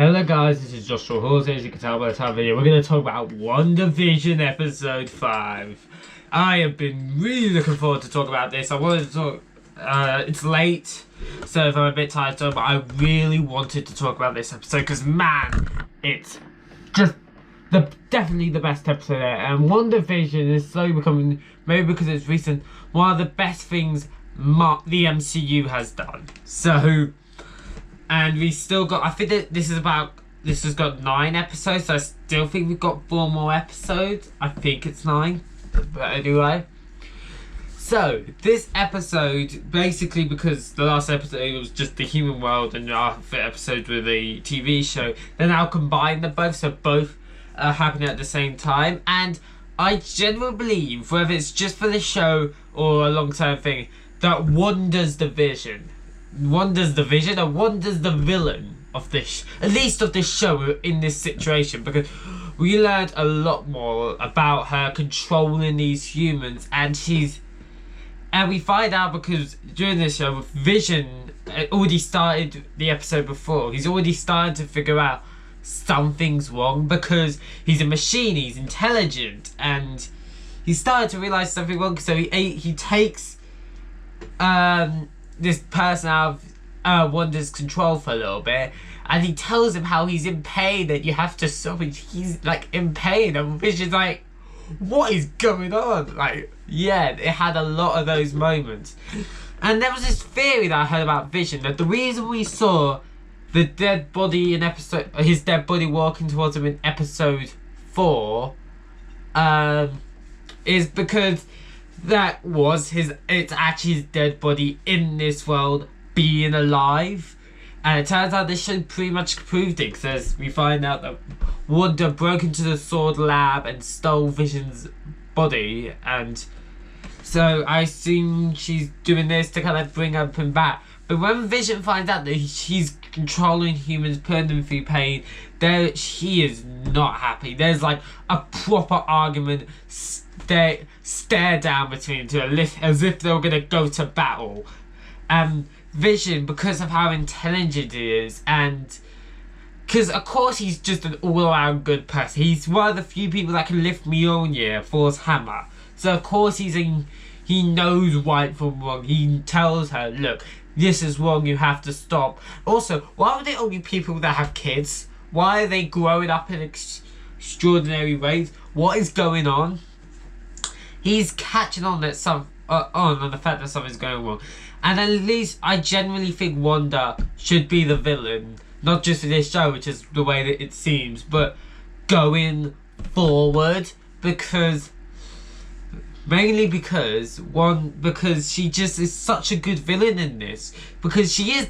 Hello guys, this is Joshua Hawes. As you can tell by the title video, we're going to talk about WandaVision episode 5. I have been really looking forward to talk about this. I wanted to talk, it's late, so if I'm a bit tired, but I really wanted to talk about this episode because man, it's just definitely the best episode there. And WandaVision is slowly becoming, maybe because it's recent, one of the best things the MCU has done. So, and we still got, I think that this has got 9 episodes, so I still think we've got 4 more episodes. I think it's 9, but anyway. So, this episode, basically because the last episode was just the human world and the episode with the TV show, they now combine them both, so both are happening at the same time. And I genuinely believe, whether it's just for the show or a long-term thing, that Wanda's the vision. Wanda's the vision, and Wanda's the villain of this, at least of this show in this situation, because we learned a lot more about her controlling these humans, and we find out because during this show, Vision already started the episode before. He's already started to figure out something's wrong because he's a machine, he's intelligent, and he started to realize something wrong. So he takes this person out of Wanda's control for a little bit, and he tells him how he's in pain and you have to stop it. He's like in pain, and Vision's like, what is going on? Like, yeah, it had a lot of those moments. And there was this theory that I heard about Vision, that the reason we saw the dead body in his dead body walking towards him in episode 4 is because that was it's actually his dead body in this world being alive. And it turns out this show pretty much proved it, because we find out that Wanda broke into the sword lab and stole Vision's body, and so I assume she's doing this to kind of bring him back. But when Vision finds out that he's controlling humans, putting them through pain, he is not happy. There's like a proper argument, stare down between the two, as if they were going to go to battle. Vision, because of how intelligent he is, and because of course he's just an all-around good person. He's one of the few people that can lift Mjolnir, Thor's hammer. So of course he knows right from wrong. He tells her, look, this is wrong, you have to stop. Also, why are they only people that have kids? Why are they growing up in extraordinary ways? What is going on? He's catching on that on the fact that something's going wrong. And at least I genuinely think Wanda should be the villain, not just for this show, which is the way that it seems, but going forward, mainly because she just is such a good villain in this, because she is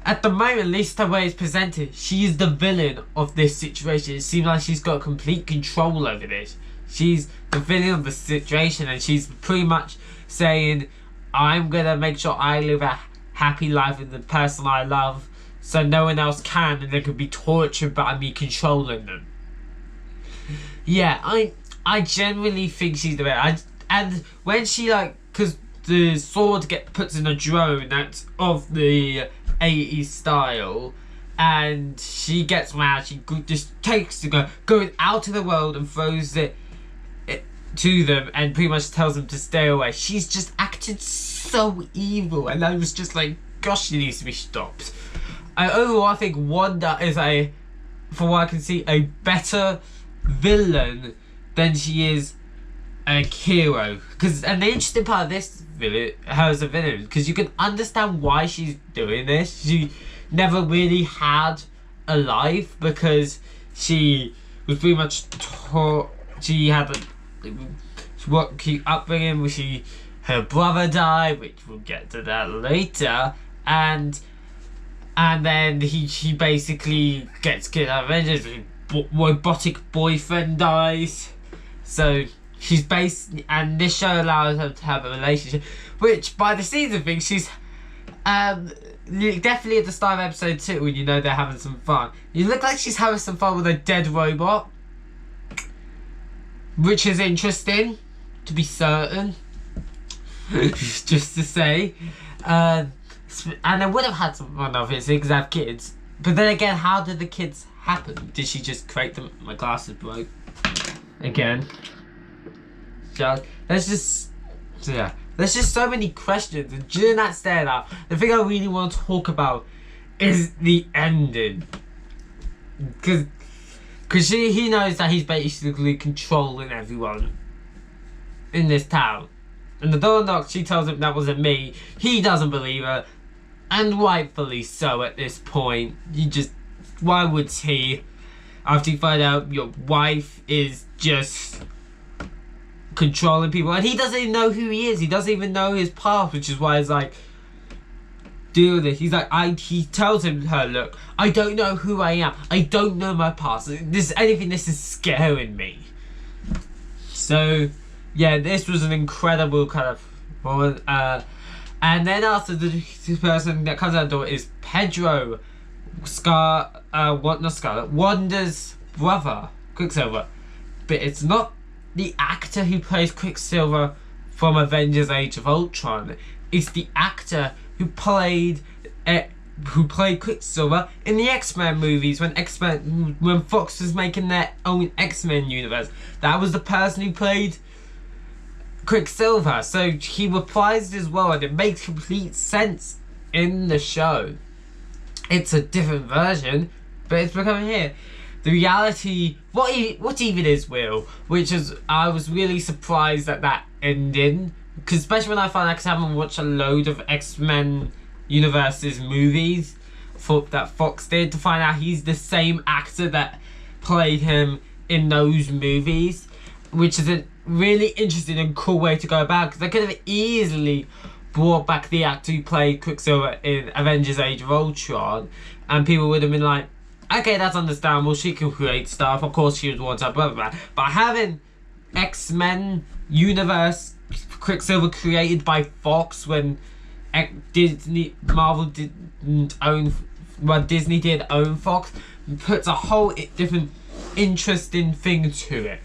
at the moment, at least the way it's presented, she is the villain of this situation. It seems like she's got complete control over this. She's the villain of the situation, and she's pretty much saying, I'm gonna make sure I live a happy life with the person I love, so no one else can, and they can be tortured by me controlling them. Yeah, I genuinely think she's the best. And when she, like, because the sword puts in a drone that's of the 80s style, and she gets mad, she just takes going out of the world and throws it to them and pretty much tells them to stay away. She's just acted so evil, and I was just like, gosh, she needs to be stopped. Overall, I think Wanda is from what I can see, a better villain than she is a hero. And the interesting part of this villain, her as a villain, because you can understand why she's doing this. She never really had a life because she was pretty much taught. She had upbringing. Her brother died, which we'll get to that later, and then she basically gets killed. His robotic boyfriend dies, so she's and this show allows her to have a relationship, which by the season thing, she's definitely at the start of episode 2 when you know they're having some fun. You look like she's having some fun with a dead robot, which is interesting, to be certain. Just to say. And I would have had some fun, obviously, because I have kids. But then again, how did the kids happen? Did she just create them? My glasses broke again. So there's just so many questions. And during that stare down, the thing I really want to talk about is the ending. Because he knows that he's basically controlling everyone in this town. And the door knocks, she tells him that wasn't me. He doesn't believe her. And rightfully so at this point. Why would he? After you find out your wife is just controlling people. And he doesn't even know who he is. He doesn't even know his past, which is why he's like, deal with it. He's like, he tells her, look, I don't know who I am. I don't know my past. This is scaring me. So, yeah, this was an incredible kind of moment. And then after the person that comes out the door is Pedro, Wanda's brother, Quicksilver. But it's not the actor who plays Quicksilver from Avengers Age of Ultron. It's the actor who played Quicksilver in the X-Men movies when Fox was making their own X-Men universe. That was the person who played Quicksilver. So he reprised as well, and it makes complete sense in the show. It's a different version, but it's becoming here. The reality, what even is Will, which is, I was really surprised at that ending, because especially when I found out, because I haven't watched a load of X-Men Universe's movies that Fox did, to find out he's the same actor that played him in those movies, which is a really interesting and cool way to go about, because they could have easily brought back the actor who played Quicksilver in Avengers Age of Ultron, and people would have been like, okay, that's understandable, she can create stuff, of course she was one type, blah blah blah. But having X-Men Universe Quicksilver created by Fox when Disney did own Fox, puts a whole different interesting thing to it.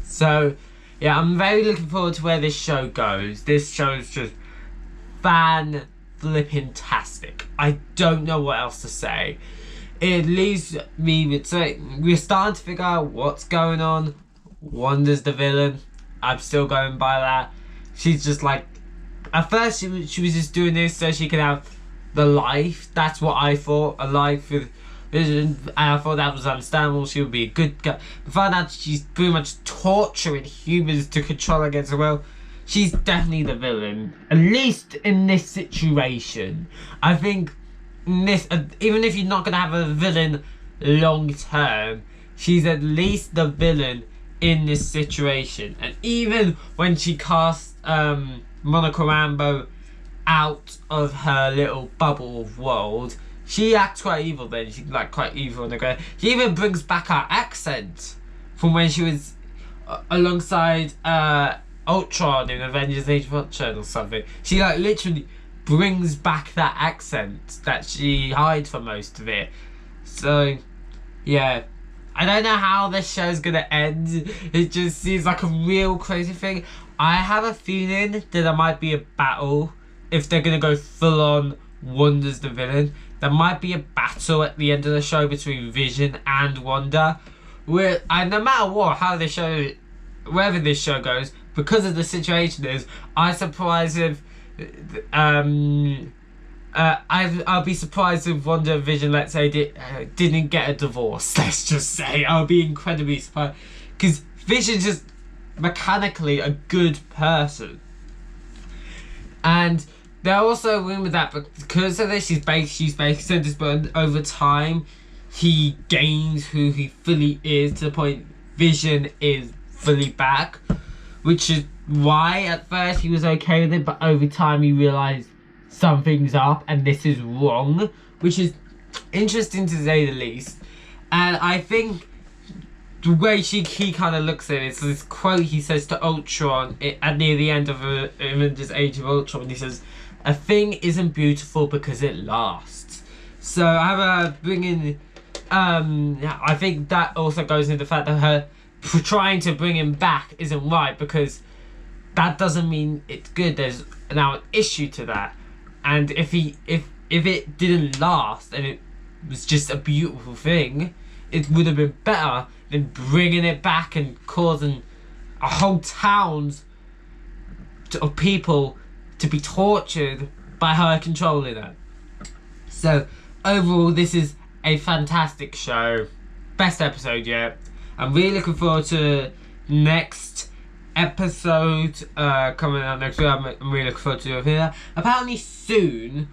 So yeah, I'm very looking forward to where this show goes. This show is just fan-flipping-tastic. I don't know what else to say. It leaves me with saying, we're starting to figure out what's going on. Wanda's the villain. I'm still going by that. She's just like, at first she was just doing this so she could have the life. That's what I thought, a life with Vision, and I thought that was understandable. She would be a good guy. I found out she's pretty much torturing humans to control against the world. She's definitely the villain, at least in this situation. I think in this, even if you're not gonna have a villain long term, she's at least the villain in this situation. And even when she cast Monica Rambeau out of her little bubble of world, she acts quite evil then. She's like quite evil on the ground. She even brings back her accent from when she was alongside Ultron in Avengers Age of Ultron or something. She like literally brings back that accent that she hides for most of it. So yeah, I don't know how this show's gonna end. It just seems like a real crazy thing. I have a feeling that there might be a battle if they're gonna go full on Wanda's the villain. There might be a battle at the end of the show between Vision and Wanda. No matter what, wherever this show goes, because of the situation is, I'm surprised if I'll be surprised if Wanda and Vision, let's say, didn't get a divorce. Let's just say, I'll be incredibly surprised, because Vision's just mechanically a good person, and they're also rumored that because of this, she's basically said this, but over time he gains who he fully is, to the point Vision is fully back, which is why at first he was okay with it, but over time he realised something's up and this is wrong, which is interesting to say the least. And I think the way he kind of looks at it, it's this quote he says to Ultron near the end of Avengers Age of Ultron. He says, "A thing isn't beautiful because it lasts." So I have I think that also goes into the fact that her trying to bring him back isn't right, because that doesn't mean it's good. There's now an issue to that, and if it didn't last and was just a beautiful thing, it would have been better than bringing it back and causing a whole town of people to be tortured by her controlling it. So overall, this is a fantastic show. Best episode yet. I'm really looking forward to next episode coming out next week. I'm really looking forward to it here. Apparently soon,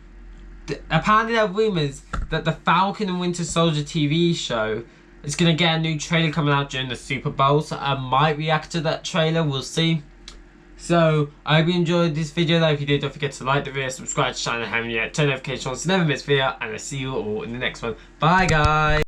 apparently there are rumours that the Falcon and Winter Soldier TV show is going to get a new trailer coming out during the Super Bowl. So I might react to that trailer. We'll see. So, I hope you enjoyed this video. If you did, don't forget to like the video, subscribe to the channel if you haven't yet, turn notifications on so you never miss a video, and I'll see you all in the next one. Bye guys!